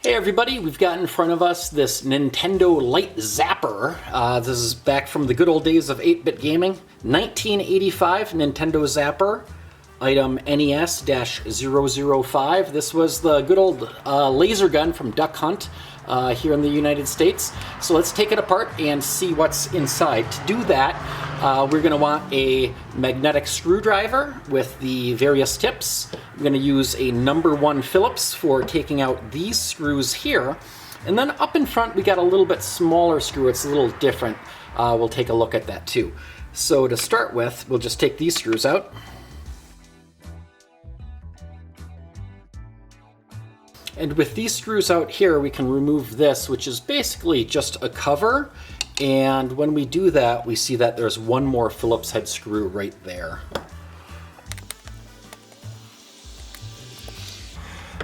Hey everybody, we've got in front of us this Nintendo Light Zapper. This is back from the good old days of 8-bit gaming. 1985 Nintendo Zapper, item NES-005. This was the good old laser gun from Duck Hunt here in the United States. So let's take it apart and see what's inside. To do that, we're going to want a magnetic screwdriver with the various tips. I'm going to use a number 1 Phillips for taking out these screws here. And then up in front we got a little bit smaller screw. It's a little different. We'll take a look at that too. So to start with, we'll just take these screws out. And with these screws out here, we can remove this, which is basically just a cover. And when we do that, we see that there's one more Phillips head screw right there.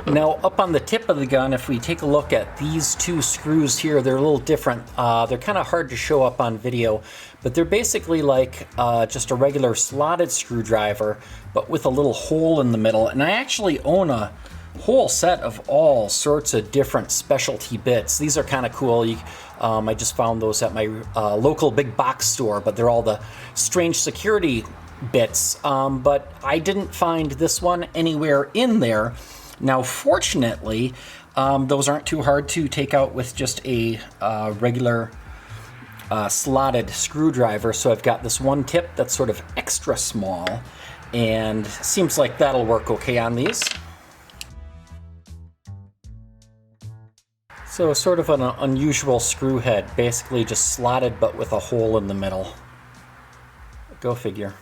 Now, up on the tip of the gun, if we take a look at these two screws here, they're a little different. They're kind of hard to show up on video, but they're basically like just a regular slotted screwdriver, but with a little hole in the middle. And I actually own a whole set of all sorts of different specialty bits. These are kind of cool. I just found those at my local big box store, but they're all the strange security bits. But I didn't find this one anywhere in there. Now, fortunately, those aren't too hard to take out with just a regular slotted screwdriver. So I've got this one tip that's sort of extra small, and seems like that'll work okay on these. So sort of an unusual screw head, basically just slotted but with a hole in the middle. Go figure.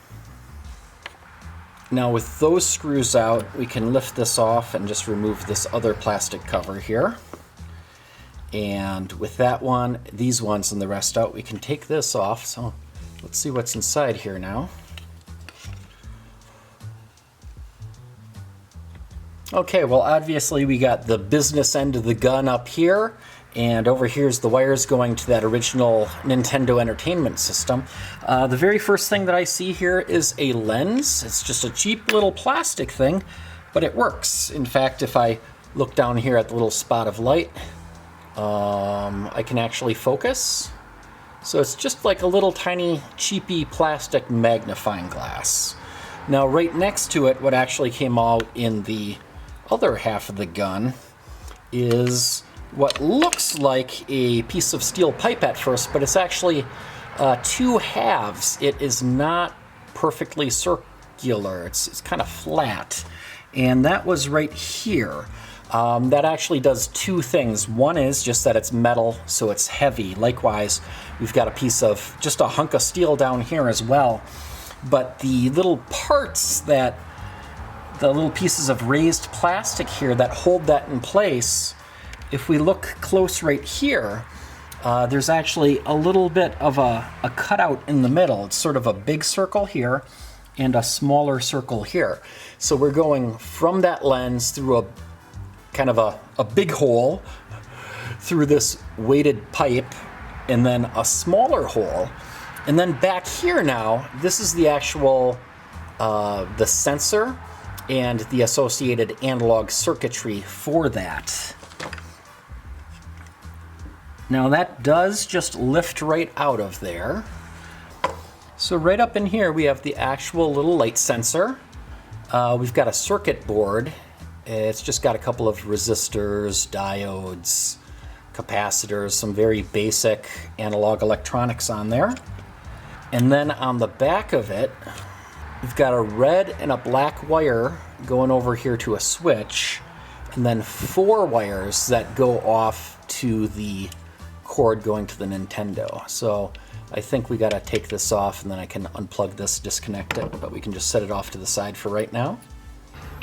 Now with those screws out, we can lift this off and just remove this other plastic cover here. And with that one, these ones and the rest out, we can take this off. So let's see what's inside here now. Okay, well obviously we got the business end of the gun up here, and over here's the wires going to that original Nintendo Entertainment System. The very first thing that I see here is a lens. It's just a cheap little plastic thing, but it works. In fact, if I look down here at the little spot of light, I can actually focus. So it's just like a little tiny cheapy plastic magnifying glass. Now right next to it, what actually came out in the other half of the gun is what looks like a piece of steel pipe at first, but it's actually two halves. It is not perfectly circular. It's kind of flat. And that was right here. That actually does two things. One is just that it's metal, so it's heavy. Likewise, we've got a piece of just a hunk of steel down here as well. But the little parts that the little pieces of raised plastic here that hold that in place, if we look close right here, there's actually a little bit of a cutout in the middle. It's sort of a big circle here and a smaller circle here. So we're going from that lens through a kind of a big hole through this weighted pipe, and then a smaller hole. And then back here now, this is the actual the sensor and the associated analog circuitry for that. Now that does just lift right out of there. So right up in here we have the actual little light sensor. We've got a circuit board. It's just got a couple of resistors, diodes, capacitors, some very basic analog electronics on there. And then on the back of it, we've got a red and a black wire going over here to a switch, and then 4 wires that go off to the cord going to the Nintendo. So I think we gotta take this off, and then I can unplug this, disconnect it, but we can just set it off to the side for right now.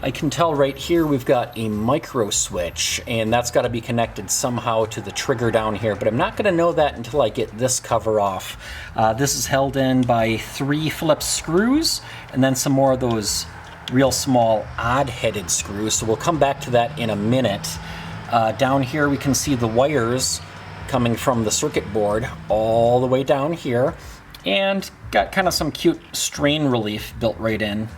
I can tell right here we've got a micro switch, and that's got to be connected somehow to the trigger down here, but I'm not going to know that until I get this cover off. This is held in by 3 Phillips screws, and then some more of those real small odd-headed screws, so we'll come back to that in a minute. Down here we can see the wires coming from the circuit board all the way down here, and got kind of some cute strain relief built right in.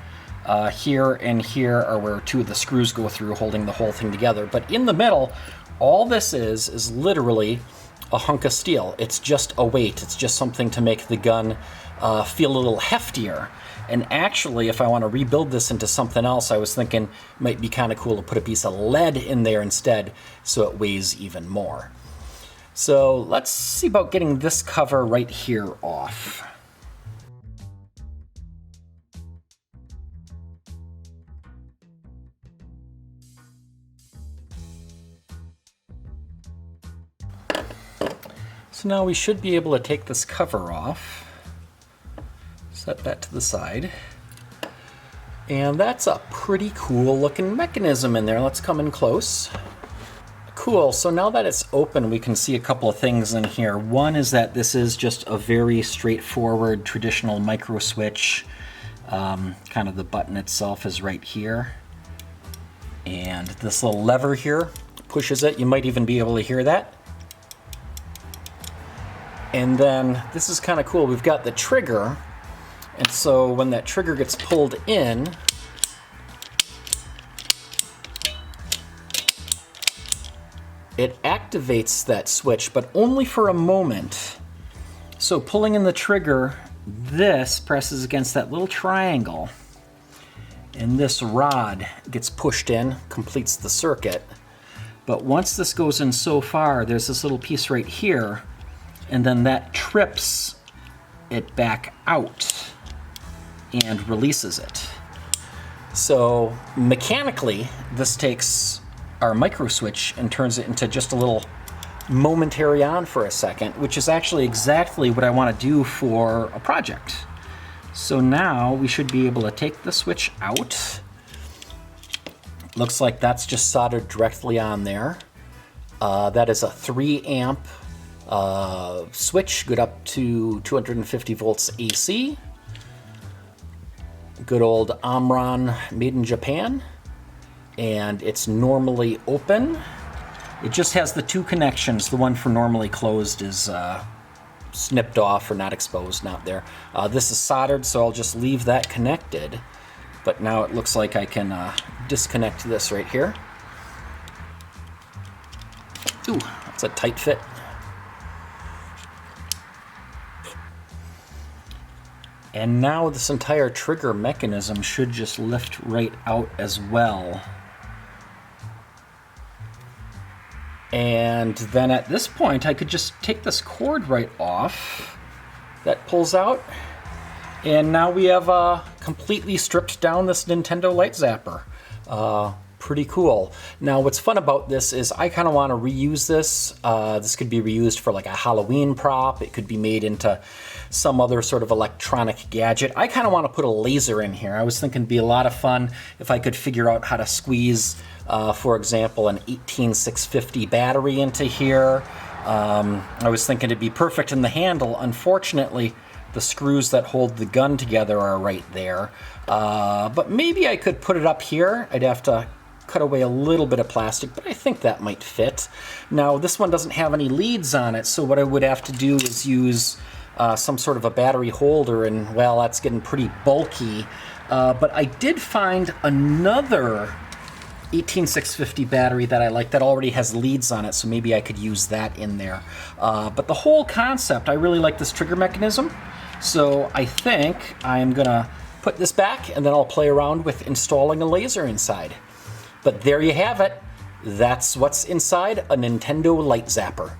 Here and here are where 2 of the screws go through, holding the whole thing together. But in the middle, All this is literally a hunk of steel. It's just a weight. It's just something to make the gun feel a little heftier. And actually, if I want to rebuild this into something else, I was thinking it might be kind of cool to put a piece of lead in there instead so it weighs even more. So let's see about getting this cover right here off. So now we should be able to take this cover off. Set that to the side. And that's a pretty cool looking mechanism in there. Let's come in close. Cool, so now that it's open, we can see a couple of things in here. One is that this is just a very straightforward traditional micro switch. Kind of the button itself is right here. And this little lever here pushes it. You might even be able to hear that. And then this is kind of cool. We've got the trigger. And so when that trigger gets pulled in, it activates that switch, but only for a moment. So pulling in the trigger, this presses against that little triangle, and this rod gets pushed in, completes the circuit. But once this goes in so far, there's this little piece right here, and then that trips it back out and releases it. So mechanically, this takes our micro switch and turns it into just a little momentary on for a second, which is actually exactly what I want to do for a project. So now we should be able to take the switch out. Looks like that's just soldered directly on there. That is a 3 amp switch, good up to 250 volts AC. Good old Omron, made in Japan. And it's normally open. It just has the 2 connections. The one for normally closed is snipped off or not exposed, not there. This is soldered, so I'll just leave that connected. But now it looks like I can disconnect this right here. Ooh, that's a tight fit. And now this entire trigger mechanism should just lift right out as well. And then at this point, I could just take this cord right off that pulls out. And now we have completely stripped down this Nintendo Light Zapper. Pretty cool. Now what's fun about this is I kind of want to reuse this. This could be reused for like a Halloween prop. It could be made into some other sort of electronic gadget. I kind of want to put a laser in here. I was thinking it'd be a lot of fun if I could figure out how to squeeze, for example, an 18650 battery into here. I was thinking it'd be perfect in the handle. Unfortunately, the screws that hold the gun together are right there. But maybe I could put it up here. I'd have to cut away a little bit of plastic, but I think that might fit. Now, this one doesn't have any leads on it, so what I would have to do is use some sort of a battery holder, and well, that's getting pretty bulky. But I did find another 18650 battery that I like that already has leads on it, so maybe I could use that in there. But the whole concept, I really like this trigger mechanism, so I think I'm gonna put this back and then I'll play around with installing a laser inside. But there you have it. That's what's inside a Nintendo Light Zapper.